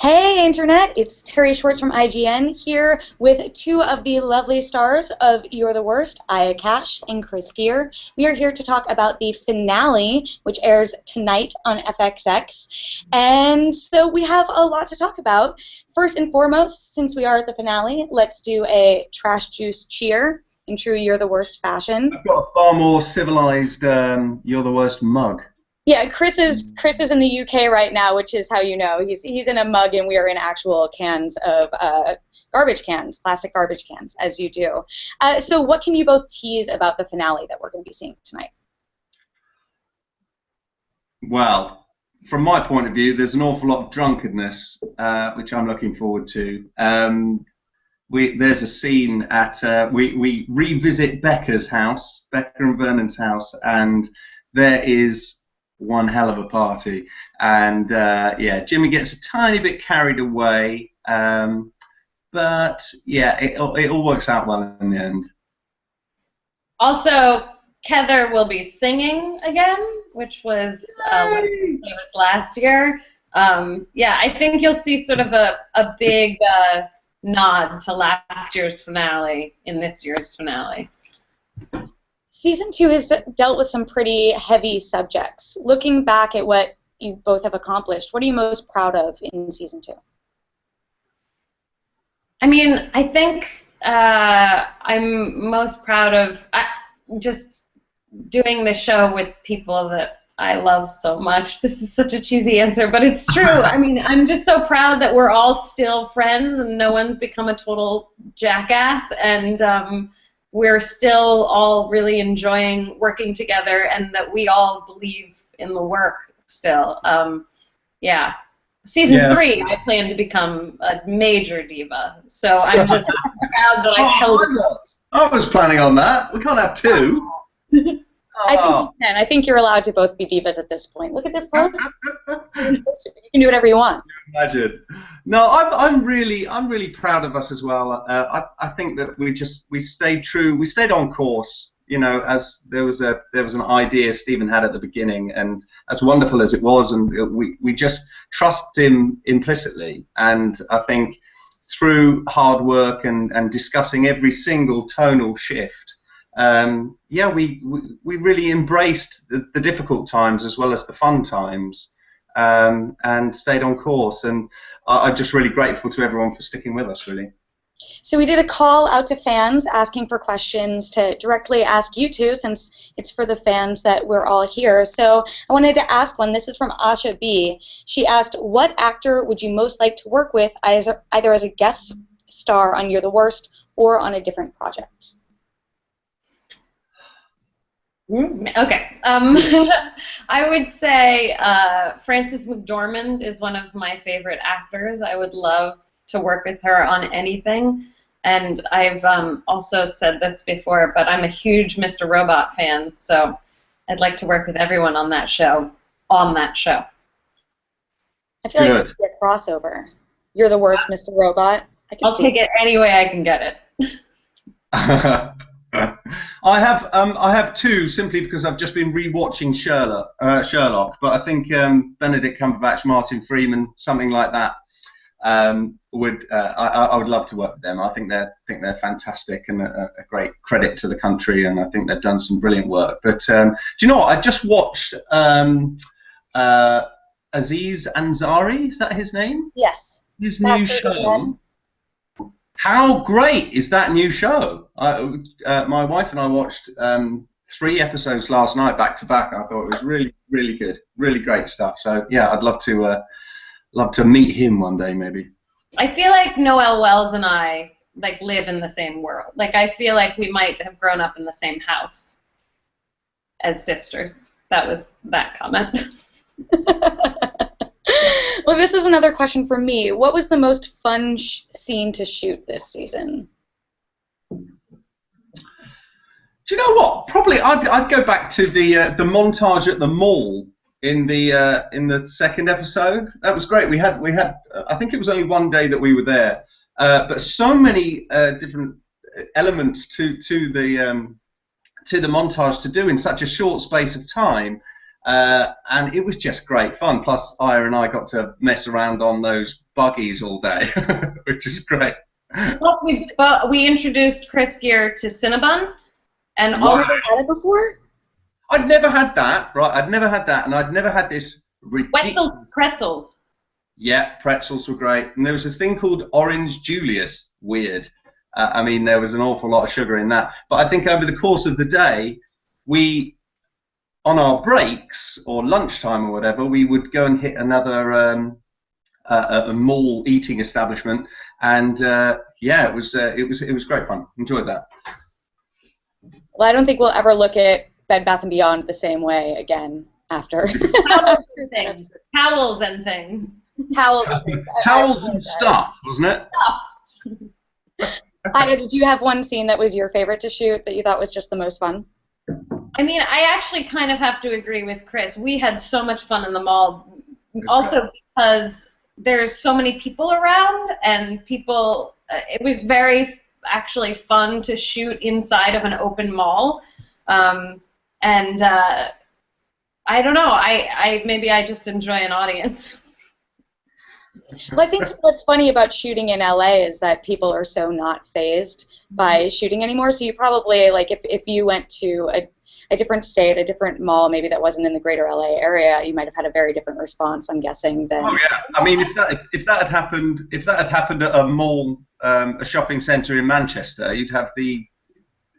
Hey Internet, it's Terry Schwartz from IGN here with two of the lovely stars of Youre the Worst, Aya Cash and Geere. We are here to talk about the finale, which airs tonight on FXX. And so we have a lot to talk about. First and foremost, since we are at the finale, let's do a trash juice cheer in true Youre the Worst fashion. I've got a far more civilized Youre the Worst mug. Yeah, Chris is in the UK right now, which is how you know he's in a mug, and we are in actual cans of garbage cans, plastic garbage cans, as you do. So, what can you both tease about the finale that we're going to be seeing tonight? Well, from my point of view, there's an awful lot of drunkenness, which I'm looking forward to. There's a scene at we revisit Becca's house, Becca and Vernon's house, and there is one hell of a party, and yeah, Jimmy gets a tiny bit carried away, but yeah, it all works out well in the end. Also, Heather will be singing again, which was last year. Yeah, I think you'll see sort of a big nod to last year's finale in this year's finale. Season 2 has dealt with some pretty heavy subjects. Looking back at what you both have accomplished, what are you most proud of in Season 2? I mean, I think I'm most proud of just doing the show with people that I love so much. This is such a cheesy answer, but it's true. I mean, I'm just so proud that we're all still friends and no one's become a total jackass, and we're still all really enjoying working together, and that we all believe in the work still. Yeah. Season 3, I plan to become a major diva, so I'm just proud that I held it. I was planning on that. We can't have two. I think you can. I think you're allowed to both be divas at this point. Look at this post. You can do whatever you want. Imagine. No, I'm really proud of us as well. I think that we stayed true. We stayed on course. You know, as there was an idea Stephen had at the beginning, and as wonderful as it was, and we just trust him implicitly. And I think through hard work and discussing every single tonal shift, yeah, we really embraced the difficult times as well as the fun times, and stayed on course. And I'm just really grateful to everyone for sticking with us, really. So we did a call out to fans asking for questions to directly ask you two, since it's for the fans that we're all here. So I wanted to ask one. This is from Asha B. She asked, what actor would you most like to work with, either as a guest star on Youre the Worst or on a different project? Okay. I would say Frances McDormand is one of my favorite actors. I would love to work with her on anything. And I've also said this before, but I'm a huge Mr. Robot fan, so I'd like to work with everyone on that show. I feel like it could be a crossover. Youre the Worst, Mr. Robot. I'll take it any way I can get it. I have two, simply because I've just been rewatching Sherlock, but I think Benedict Cumberbatch, Martin Freeman, something like that. I would love to work with them. I think they're fantastic and a great credit to the country, and I think they've done some brilliant work. But do you know what? I just watched Aziz Ansari. Is that his name? Yes. His new show. How great is that new show? My wife and I watched 3 episodes last night back to back. I thought it was really, really good, really great stuff. So yeah, I'd love to meet him one day, maybe. I feel like Noelle Wells and I live in the same world. I feel like we might have grown up in the same house as sisters. That was that comment. Well, this is another question for me. What was the most fun scene to shoot this season? Do you know what? Probably I'd go back to the montage at the mall in the second episode. That was great. We had I think it was only one day that we were there, but so many different elements to the montage to do in such a short space of time. And it was just great fun. Plus, Aya and I got to mess around on those buggies all day, which is great. Plus, we introduced Chris Geere to Cinnabon, and Wow. also Had it before? I'd never had that, right? I'd never had that, and I'd never had this ridiculous... pretzels. Yeah, pretzels were great. And there was this thing called Orange Julius. Weird. I mean, there was an awful lot of sugar in that. But I think over the course of the day, we, on our breaks or lunchtime or whatever, we would go and hit another a mall eating establishment, and yeah, it was great fun. Enjoyed that. Well, I don't think we'll ever look at Bed Bath & Beyond the same way again after. Towels and things. Towels and things. Towels and stuff, wasn't it? Aya, did you have one scene that was your favorite to shoot that you thought was just the most fun? I mean, I actually kind of have to agree with Chris. We had so much fun in the mall, also because there's so many people around, and people, it was very actually fun to shoot inside of an open mall. And I don't know, maybe I just enjoy an audience. Well, I think what's funny about shooting in LA is that people are so not fazed by shooting anymore. So you probably, like, if you went to a different state, a different mall, maybe that wasn't in the greater LA area, you might have had a very different response, I'm guessing. Than... Oh yeah, I mean, if that had happened at a mall, a shopping centre in Manchester, you'd have the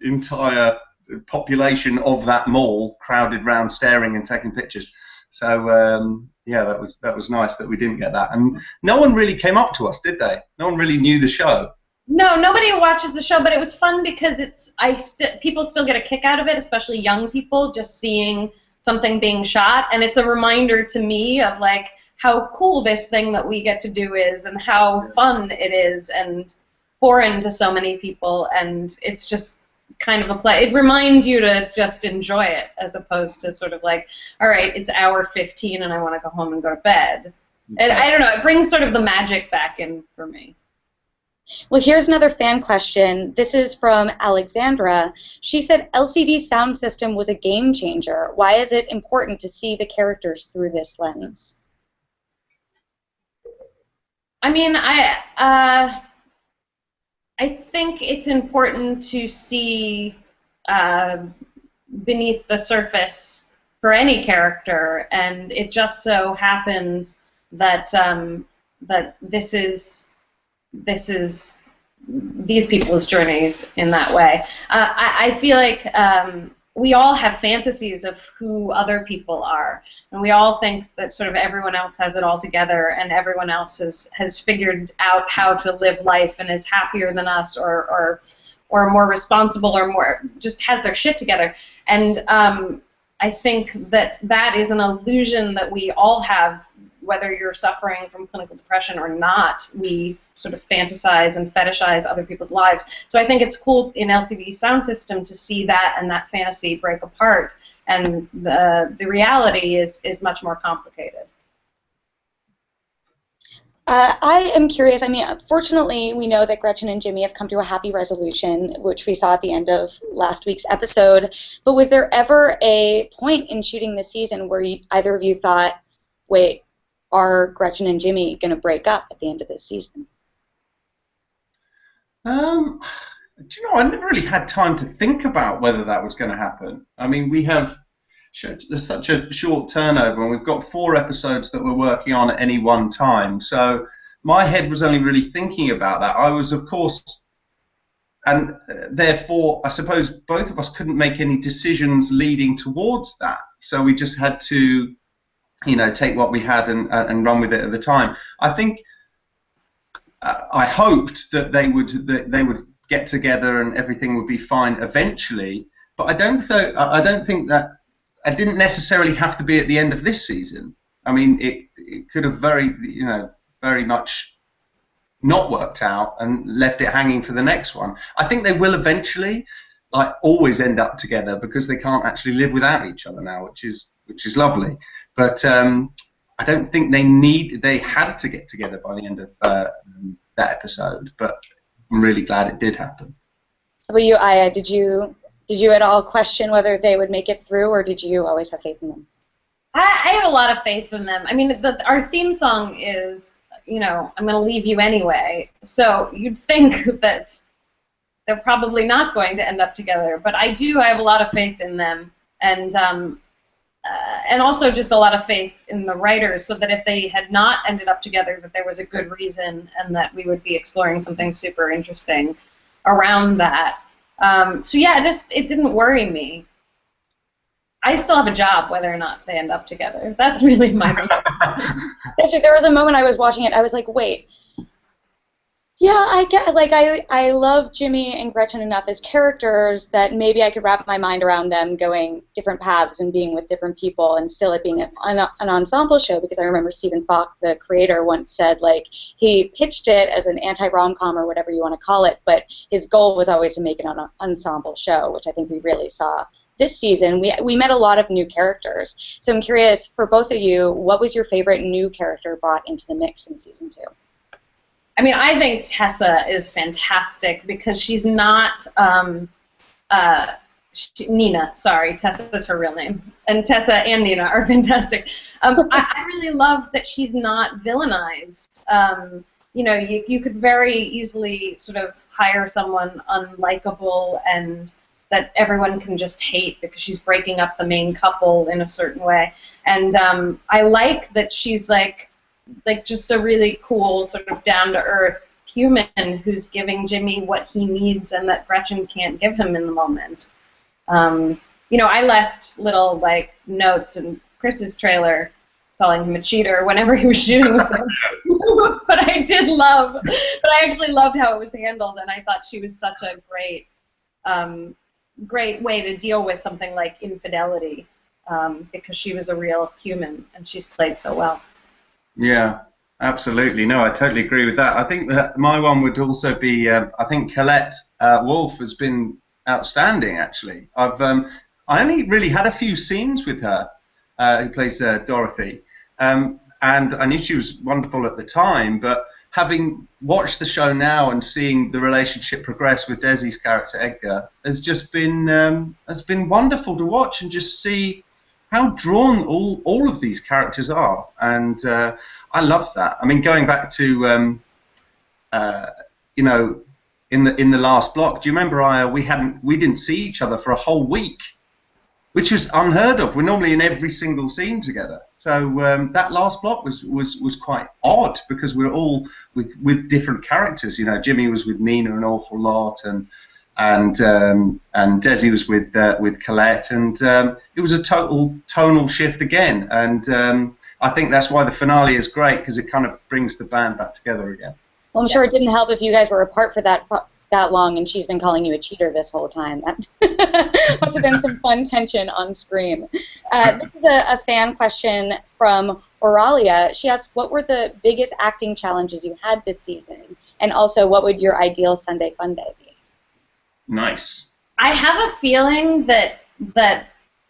entire population of that mall crowded round, staring and taking pictures. So yeah, that was nice that we didn't get that, and no one really came up to us, did they? No one really knew the show. No, nobody watches the show, but it was fun because people still get a kick out of it, especially young people, just seeing something being shot, and it's a reminder to me of like how cool this thing that we get to do is, and how fun it is, and foreign to so many people, and it's just kind of a play. It reminds you to just enjoy it, as opposed to sort of like, all right, it's hour 15 and I want to go home and go to bed. Okay. And I don't know, it brings sort of the magic back in for me. Well, here's another fan question. This is from Alexandra. She said LCD sound system was a game changer. Why is it important to see the characters through this lens? I mean, I think it's important to see beneath the surface for any character, and it just so happens that that this is these people's journeys in that way. I feel like we all have fantasies of who other people are, and we all think that sort of everyone else has it all together, and everyone else has figured out how to live life and is happier than us, or more responsible, or more just has their shit together. And I think that is an illusion that we all have, whether you're suffering from clinical depression or not. We sort of fantasize and fetishize other people's lives. So I think it's cool in LCD Sound System to see that and that fantasy break apart, and the reality is much more complicated. I am curious. I mean, fortunately, we know that Gretchen and Jimmy have come to a happy resolution, which we saw at the end of last week's episode. But was there ever a point in shooting this season where either of you thought, wait, are Gretchen and Jimmy going to break up at the end of this season? Do you know, I never really had time to think about whether that was going to happen. I mean, there's such a short turnover, and we've got 4 episodes that we're working on at any one time. So my head was only really thinking about that. I was, of course, and therefore, I suppose both of us couldn't make any decisions leading towards that. So we just had to, you know, take what we had and run with it at the time. I think I hoped that they would get together and everything would be fine eventually. But I don't think that it didn't necessarily have to be at the end of this season. I mean, it could have very much not worked out and left it hanging for the next one. I think they will eventually, like, always end up together, because they can't actually live without each other now, which is lovely. But I don't think they had to get together by the end of that episode. But I'm really glad it did happen. How about you, Aya? Did you at all question whether they would make it through, or did you always have faith in them? I have a lot of faith in them. I mean, our theme song is you know, I'm going to leave you anyway. So you'd think that they're probably not going to end up together. But I have a lot of faith in them, and also just a lot of faith in the writers, so that if they had not ended up together, that there was a good reason, and that we would be exploring something super interesting around that. So yeah, it didn't worry me. I still have a job whether or not they end up together. That's really my main. Actually, there was a moment I was watching it, I was like, wait. Yeah, I get, like, I love Jimmy and Gretchen enough as characters that maybe I could wrap my mind around them going different paths and being with different people and still it being an ensemble show, because I remember Stephen Falk, the creator, once said, like, he pitched it as an anti-rom-com or whatever you want to call it, but his goal was always to make it an ensemble show, which I think we really saw this season. We met a lot of new characters. So I'm curious, for both of you, what was your favorite new character brought into the mix in season 2? I mean, I think Tessa is fantastic because she's not Nina. Sorry, Tessa is her real name, and Tessa and Nina are fantastic. I really love that she's not villainized. You know, you could very easily sort of hire someone unlikable and that everyone can just hate because she's breaking up the main couple in a certain way. And I like that she's like just a really cool, sort of down-to-earth human who's giving Jimmy what he needs and that Gretchen can't give him in the moment. You know, I left little, like, notes in Chris's trailer calling him a cheater whenever he was shooting with him. But I actually loved how it was handled, and I thought she was such a great way to deal with something like infidelity, because she was a real human, and she's played so well. Yeah, absolutely. No, I totally agree with that. I think that my one would also be, I think Colette Wolfe has been outstanding, actually. I only really had a few scenes with her, who plays Dorothy, and I knew she was wonderful at the time, but having watched the show now and seeing the relationship progress with Desi's character Edgar has just been wonderful to watch and just see how drawn all of these characters are, and I love that. I mean, going back to you know, in the last block, do you remember, Aya? We didn't see each other for a whole week, which was unheard of. We're normally in every single scene together. So that last block was quite odd because we're all with different characters. You know, Jimmy was with Nina an awful lot, and Desi was with Colette, and it was a total tonal shift again. And I think that's why the finale is great, because it kind of brings the band back together again. Well, I'm sure it didn't help if you guys were apart for that long and she's been calling you a cheater this whole time. That must have been some fun tension on screen. This is a fan question from Auralia. She asked, what were the biggest acting challenges you had this season? And also, what would your ideal Sunday fun day be? Nice. I have a feeling that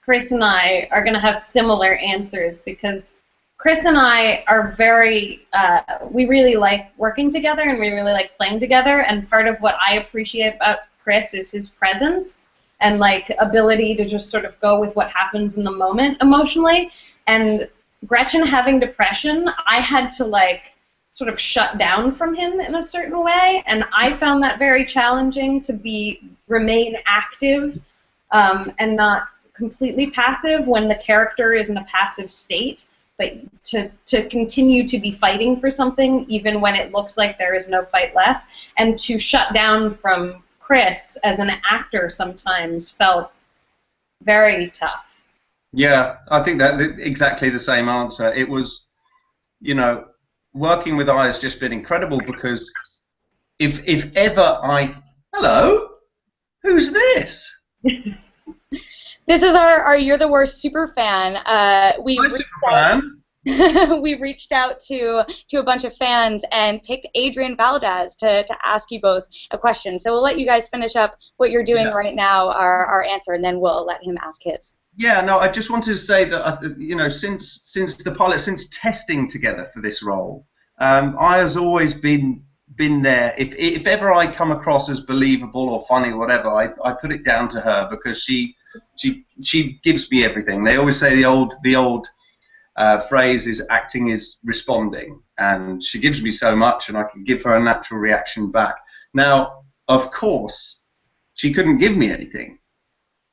Chris and I are going to have similar answers, because Chris and I are very, we really like working together and we really like playing together, and part of what I appreciate about Chris is his presence and, like, ability to just sort of go with what happens in the moment emotionally. And Gretchen having depression, I had to, like, sort of shut down from him in a certain way, and I found that very challenging to remain active and not completely passive when the character is in a passive state, but to continue to be fighting for something even when it looks like there is no fight left, and to shut down from Chris as an actor sometimes felt very tough. Yeah, I think that exactly the same answer. It was, you know, working with Aya has just been incredible, because if ever hello, who's this? This is our You're the Worst super fan. We reached out to a bunch of fans and picked Adrian Valdez to ask you both a question. So we'll let you guys finish up what you're doing right now, our answer, and then we'll let him ask his. Yeah, no, I just wanted to say that, you know, since the pilot, since testing together for this role, Aya's always been there. If ever I come across as believable or funny or whatever, I put it down to her, because she gives me everything. They always say the old phrase is acting is responding, and she gives me so much, and I can give her a natural reaction back. Now, of course, she couldn't give me anything,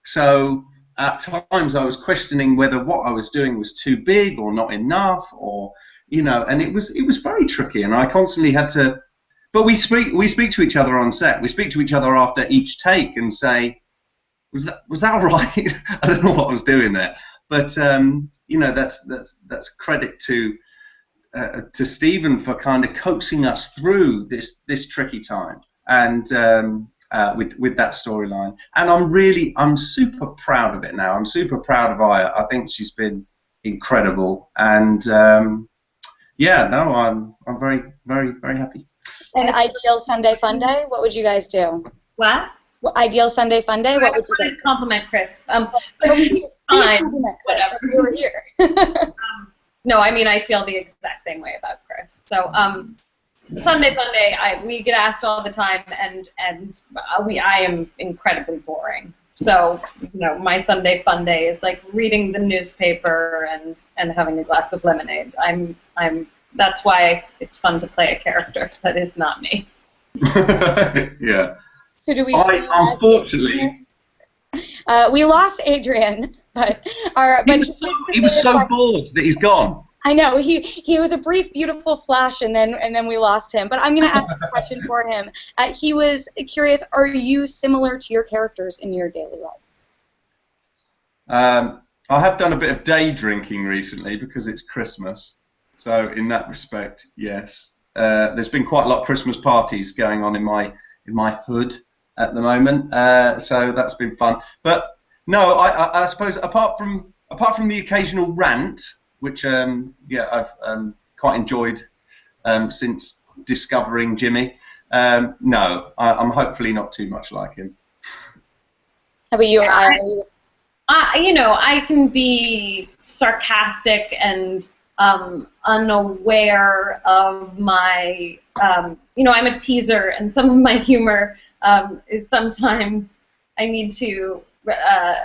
so at times I was questioning whether what I was doing was too big or not enough, or and it was very tricky, and I constantly had to. But we speak to each other on set. We speak to each other after each take and say, was that all right? I don't know what I was doing there, but that's credit to Stephen for kind of coaxing us through this tricky time, and with that storyline. And I'm super proud of it now. I'm super proud of Aya. I think she's been incredible, and I'm very, very, very happy. And ideal Sunday Funday, what would you guys do? What? Ideal Sunday Funday, what would you guys do? Compliment Chris. Please compliment Chris. Whatever. You were here. No, I mean, I feel the exact same way about Chris. So, Sunday Funday, we get asked all the time, and I am incredibly boring. So, my Sunday Funday is like reading the newspaper and having a glass of lemonade. That's why it's fun to play a character that is not me. Yeah. So do we? Unfortunately, we lost Adrian, but he was so bored that he's gone. I know he was a brief, beautiful flash, and then we lost him. But I'm going to ask this question for him. He was curious: are you similar to your characters in your daily life? I have done a bit of day drinking recently because it's Christmas. So in that respect, yes. There's been quite a lot of Christmas parties going on in my hood at the moment, so that's been fun. But no, I suppose apart from the occasional rant, which I've quite enjoyed since discovering Jimmy. No, I'm hopefully not too much like him. How about you? I can be sarcastic and unaware of my, I'm a teaser, and some of my humor is sometimes I need to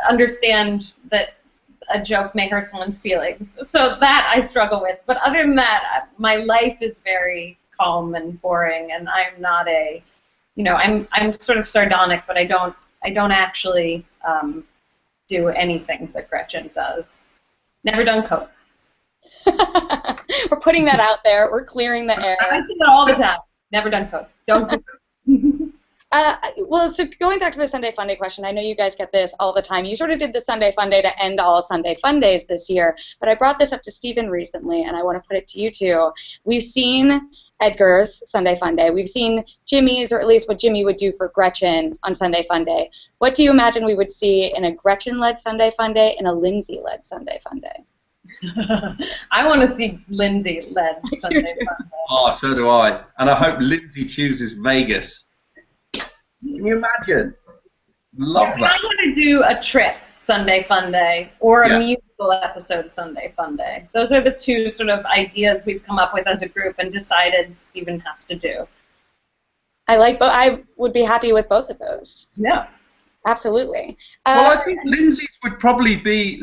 understand that a joke may hurt someone's feelings. So that I struggle with. But other than that, my life is very calm and boring, and I'm not I'm sort of sardonic, but I don't actually do anything that Gretchen does. Never done coke. We're putting that out there. We're clearing the air. I say that all the time. Never done coke. Don't do coke. Well, so going back to the Sunday Funday question, I know you guys get this all the time. You sort of did the Sunday Funday to end all Sunday Fundays this year, but I brought this up to Stephen recently, and I want to put it to you too. We've seen Edgar's Sunday Funday. We've seen Jimmy's, or at least what Jimmy would do for Gretchen on Sunday Funday. What do you imagine we would see in a Gretchen-led Sunday Funday and a Lindsay-led Sunday Funday? I want to see Lindsay-led Sunday Funday. Oh, so do I. And I hope Lindsay chooses Vegas. Can you imagine? Love that. I want to do a trip Sunday Funday or a musical episode Sunday Funday. Those are the two sort of ideas we've come up with as a group and decided Stephen has to do. I would be happy with both of those. Yeah. Absolutely. Well, I think Lindsay's would probably be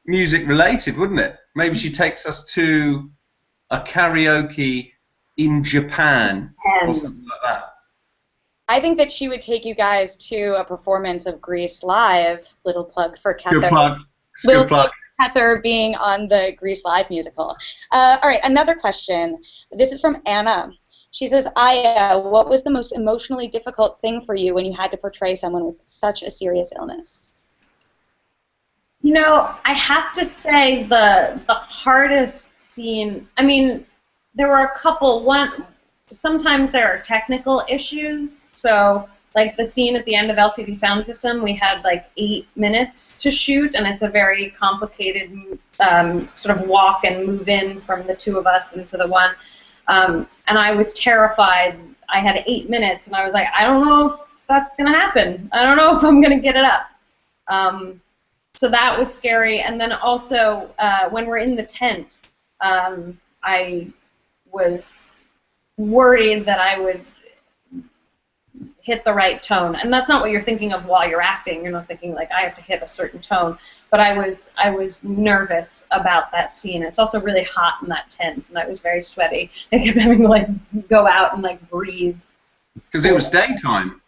music related, wouldn't it? Maybe she takes us to a karaoke in Japan or something like that. I think that she would take you guys to a performance of Grease Live. Little plug for Kether. Good plug. Good plug. Kether being on the Grease Live musical. All right, another question. This is from Anna. She says, Aya, what was the most emotionally difficult thing for you when you had to portray someone with such a serious illness? I have to say the hardest scene, I mean, there were a couple. Sometimes there are technical issues. So, like the scene at the end of LCD Soundsystem, we had like 8 minutes to shoot, and it's a very complicated sort of walk and move in from the two of us into the one. And I was terrified. I had 8 minutes, and I was like, I don't know if that's going to happen. I don't know if I'm going to get it up. So that was scary. And then also, when we're in the tent, I was worried that I would hit the right tone. And that's not what you're thinking of while you're acting. You're not thinking, like, I have to hit a certain tone. But but I was nervous about that scene. It's also really hot in that tent, and I was very sweaty. I kept having to like go out and like breathe. Because it was daytime.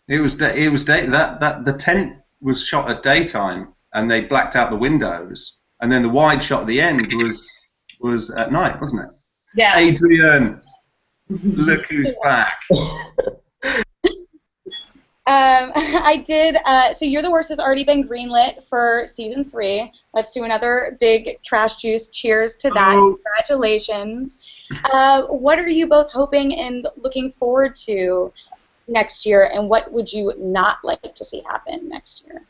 It was the tent was shot at daytime, and they blacked out the windows, and then the wide shot at the end was at night, wasn't it? Yeah. Adrian, look who's back. I did. So You're the Worst has already been greenlit for season 3. Let's do another big trash juice. Cheers to that. Oh. Congratulations. What are you both hoping and looking forward to next year, and what would you not like to see happen next year?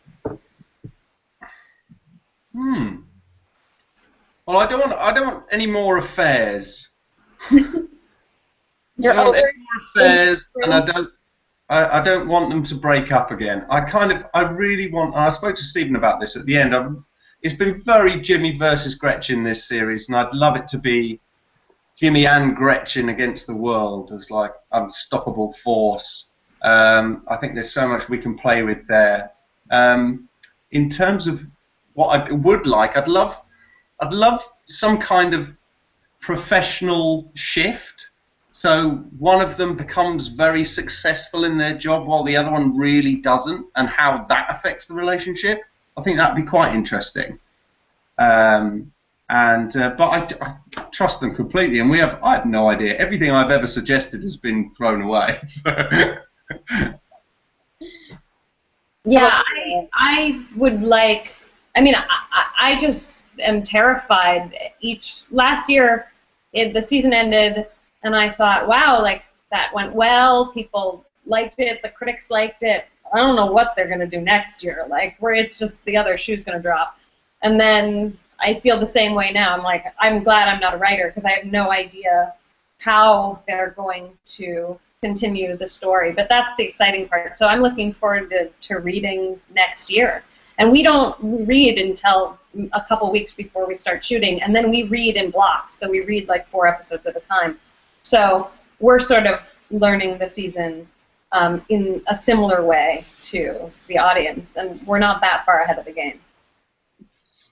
Well, I don't want any more affairs. You're over any more affairs, and I don't want them to break up again. I really want. I spoke to Stephen about this at the end. It's been very Jimmy versus Gretchen this series, and I'd love it to be Jimmy and Gretchen against the world as like unstoppable force. I think there's so much we can play with there. In terms of what I would like, I'd love some kind of professional shift. So one of them becomes very successful in their job while the other one really doesn't, and how that affects the relationship. I think that'd be quite interesting. But I trust them completely, and I have no idea. Everything I've ever suggested has been thrown away. So. Yeah, I would like. I mean, I just am terrified. Last year, the season ended, and I thought, wow, like that went well. People liked it. The critics liked it. I don't know what they're gonna do next year. Like, where it's just the other shoe's gonna drop. And then I feel the same way now. I'm like, I'm glad I'm not a writer because I have no idea how they're going to continue the story. But that's the exciting part. So I'm looking forward to reading next year. And we don't read until a couple weeks before we start shooting, and then we read in blocks. So we read like 4 episodes at a time. So we're sort of learning the season in a similar way to the audience, and we're not that far ahead of the game.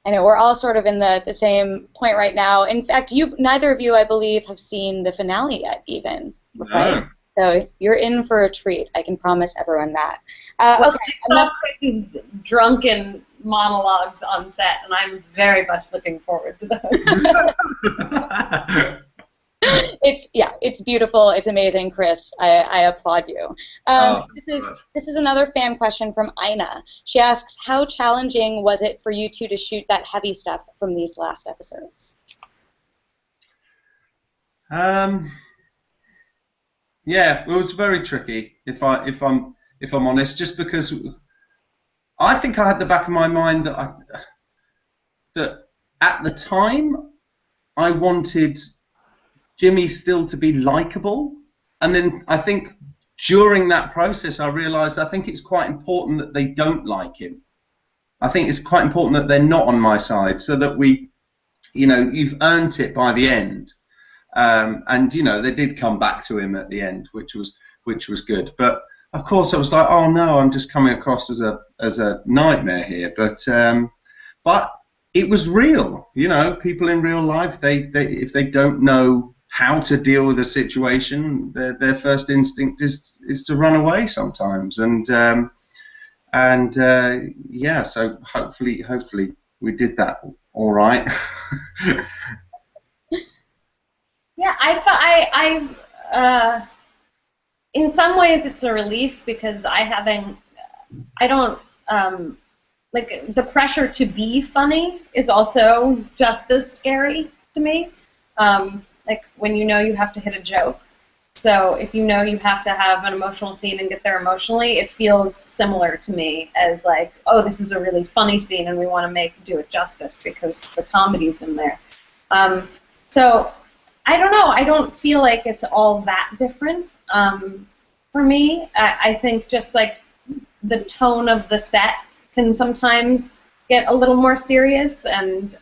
I know we're all sort of in the same point right now. In fact, neither of you, I believe, have seen the finale yet, even, right? No. So you're in for a treat. I can promise everyone that. Well, okay. I saw Chris's drunken monologues on set, and I'm very much looking forward to those. It's beautiful. It's amazing, Chris. I applaud you. This is another fan question from Ina. She asks, how challenging was it for you two to shoot that heavy stuff from these last episodes? Yeah, it was very tricky. If I'm honest, just because I think I had the back of my mind that at the time I wanted Jimmy still to be likable, and then I think during that process I realised I think it's quite important that they don't like him. I think it's quite important that they're not on my side, so that you've earned it by the end. And they did come back to him at the end, which was good. But of course, I was like, oh no, I'm just coming across as a nightmare here. But it was real. People in real life, they if they don't know how to deal with a situation, their first instinct is to run away sometimes. And yeah, so hopefully we did that all right. Yeah, in some ways it's a relief because like the pressure to be funny is also just as scary to me. Like when you have to hit a joke. So if you have to have an emotional scene and get there emotionally, it feels similar to me as like, oh, this is a really funny scene and we want to do it justice because the comedy's in there. So I don't know. I don't feel like it's all that different for me. I think just like the tone of the set can sometimes get a little more serious, and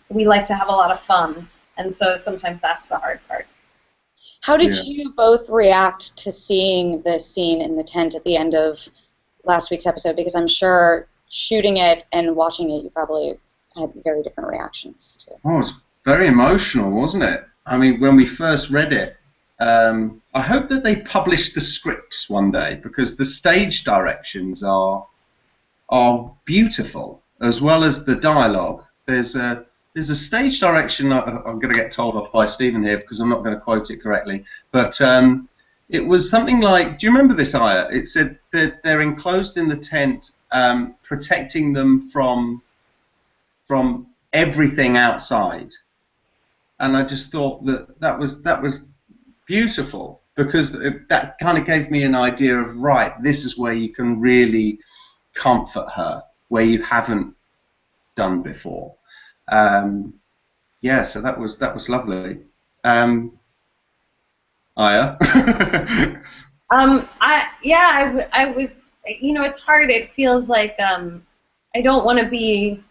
we like to have a lot of fun, and so sometimes that's the hard part. How did you both react to seeing the scene in the tent at the end of last week's episode, because I'm sure shooting it and watching it, you probably had very different reactions to. Oh, it was very emotional, wasn't it? I mean, when we first read it, I hope that they publish the scripts one day, because the stage directions are beautiful, as well as the dialogue. There's a stage direction, I'm going to get told off by Stephen here because I'm not going to quote it correctly, but it was something like, do you remember this, Aya? It said that they're enclosed in the tent, protecting them from everything outside. And I just thought that was beautiful, because that kind of gave me an idea of, right, this is where you can really comfort her, where you haven't done before. Yeah, so that was lovely. Aya? I was, you know, it's hard. It feels like I don't want to be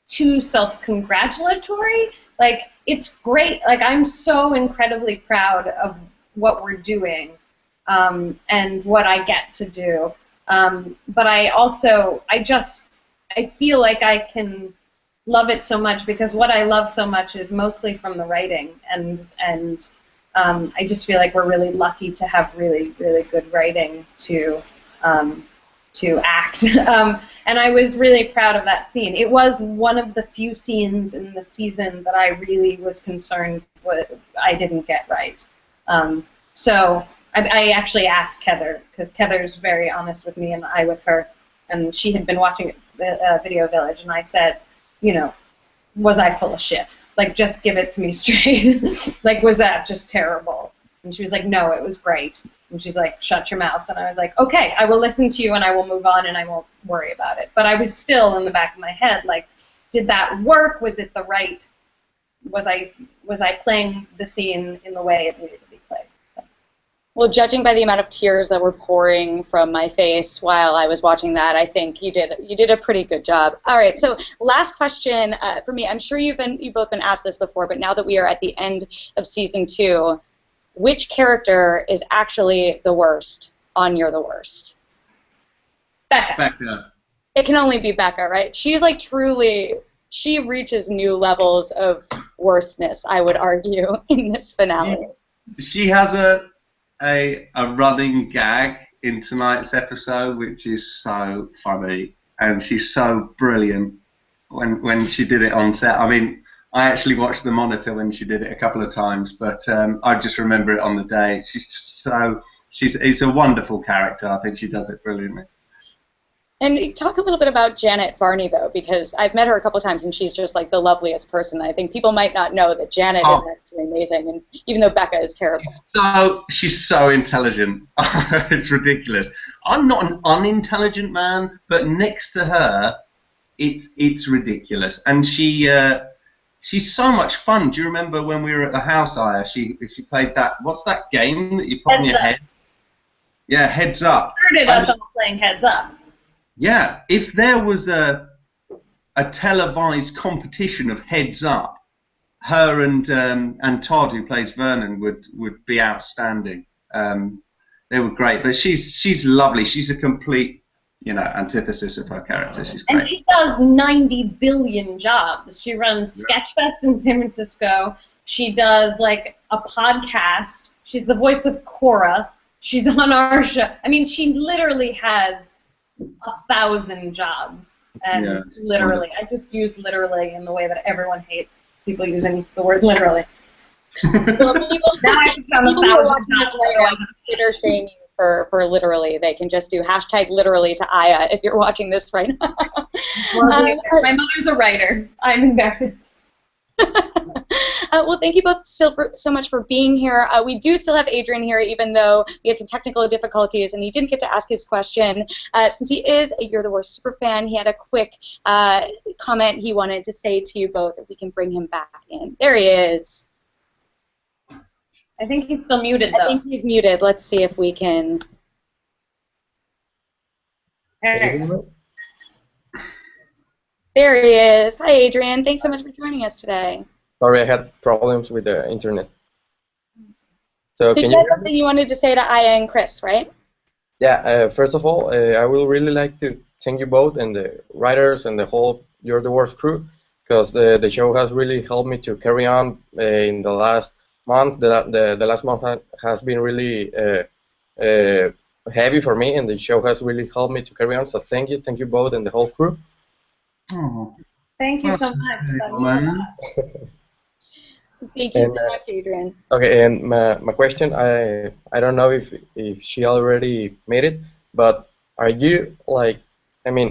too self-congratulatory. Like, it's great. Like, I'm so incredibly proud of what we're doing and what I get to do. But I feel like I can love it so much because what I love so much is mostly from the writing, and I just feel like we're really lucky to have really, really good writing to act. And I was really proud of that scene. It was one of the few scenes in the season that I really was concerned I didn't get right. So I actually asked Heather, because Heather's very honest with me and I with her, and she had been watching Video Village, and I said, you know, was I full of shit? Like, just give it to me straight. Like, was that just terrible? And she was like, no, it was great. And she's like, shut your mouth. And I was like, okay, I will listen to you and I will move on and I won't worry about it. But I was still in the back of my head, like, did that work? Was it the right, was I playing the scene in the way it needed to be played? Well, judging by the amount of tears that were pouring from my face while I was watching that, I think you did a pretty good job. All right, so last question for me. I'm sure you've both been asked this before, but now that we are at the end of season 2, which character is actually the worst on You're the Worst? Becca. It can only be Becca, right? She's like truly, she reaches new levels of worstness, I would argue, in this finale. She has a running gag in tonight's episode, which is so funny, and she's so brilliant when she did it on set. I mean, I actually watched the monitor when she did it a couple of times, but I just remember it on the day. It's a wonderful character. I think she does it brilliantly. And talk a little bit about Janet Varney, though, because I've met her a couple of times, and she's just like the loveliest person. I think people might not know that Janet is actually amazing, and even though Becca is terrible. She's so intelligent. It's ridiculous. I'm not an unintelligent man, but next to her, it's ridiculous. And she's so much fun. Do you remember when we were at the house, Aya? She played that. What's that game that you put on your head? Yeah, Heads Up. Started us all playing Heads Up. Yeah, if there was a televised competition of Heads Up, her and Todd, who plays Vernon, would be outstanding. They were great, but she's lovely. She's a complete, antithesis of her character. She's great. And she does 90 billion jobs. She runs Sketchfest in San Francisco. She does like a podcast. She's the voice of Cora. She's on our show. I mean, she literally has 1,000 jobs, and literally, I just used literally in the way that everyone hates people using the word literally. Well, now I found 1,000 jobs. Twitter shame you for literally. They can just do hashtag literally to Aya if you're watching this right now. Well, my mother's a writer. I'm embarrassed. Well, thank you both so much for being here. We do still have Adrian here, even though we had some technical difficulties and he didn't get to ask his question. Since he is a You're the Worst super fan, he had a quick comment he wanted to say to you both, if we can bring him back in. There he is. I think he's still muted, though. I think he's muted. Let's see if we can... There he is. Hi, Adrian. Thanks so much for joining us today. Sorry, I had problems with the internet. So you had something you wanted to say to Aya and Chris, right? Yeah, first of all, I will really like to thank you both and the writers and the whole You're the Worst crew, because the show has really helped me to carry on in the last month. The last month has been really uh, heavy for me, and the show has really helped me to carry on. So thank you both and the whole crew. Oh, Thank you so that's much. okay, That means a man. lot. Thank you And so much, Adrian. okay, and my question, I don't know if she already made it, but are you like, I mean,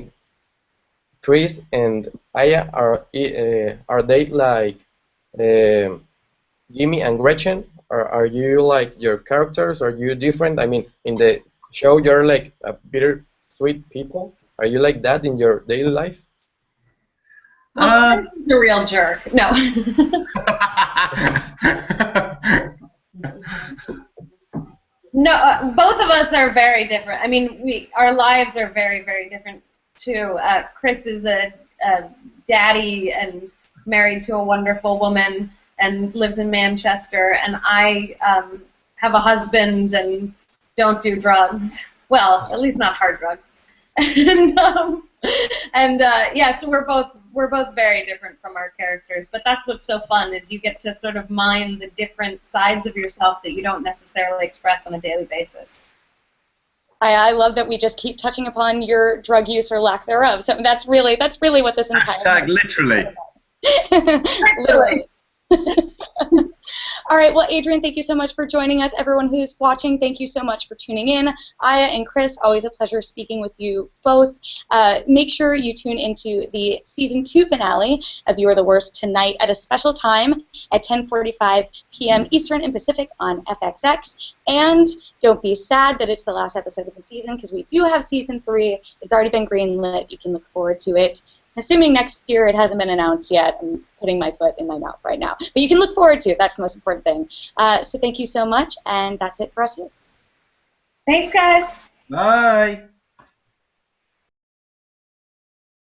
Chris and Aya are they like Jimmy and Gretchen? Or are you like your characters? Are you different? I mean, in the show you're like a bitter sweet people. Are you like that in your daily life? Well, Chris is a real jerk. No. No, both of us are very different. I mean, our lives are very, very different too. Chris is a daddy and married to a wonderful woman and lives in Manchester, and I have a husband and don't do drugs. Well, at least not hard drugs. And yeah, so we're both very different from our characters, but that's what's so fun is you get to sort of mine the different sides of yourself that you don't necessarily express on a daily basis. I love that we just keep touching upon your drug use or lack thereof. So that's really what this entire Hashtag literally. Literally. All right, well, Adrian, thank you so much for joining us. Everyone who's watching, thank you so much for tuning in. Aya and Chris, always a pleasure speaking with you both. Make sure you tune into the Season 2 finale of You're the Worst tonight at a special time at 10:45 p.m. Eastern and Pacific on FXX. And don't be sad that it's the last episode of the season, because we do have Season 3. It's already been greenlit. You can look forward to it. Assuming next year it hasn't been announced yet. I'm putting my foot in my mouth right now. But you can look forward to it. That's the most important thing. So thank you so much, and that's it for us here. Thanks, guys. Bye.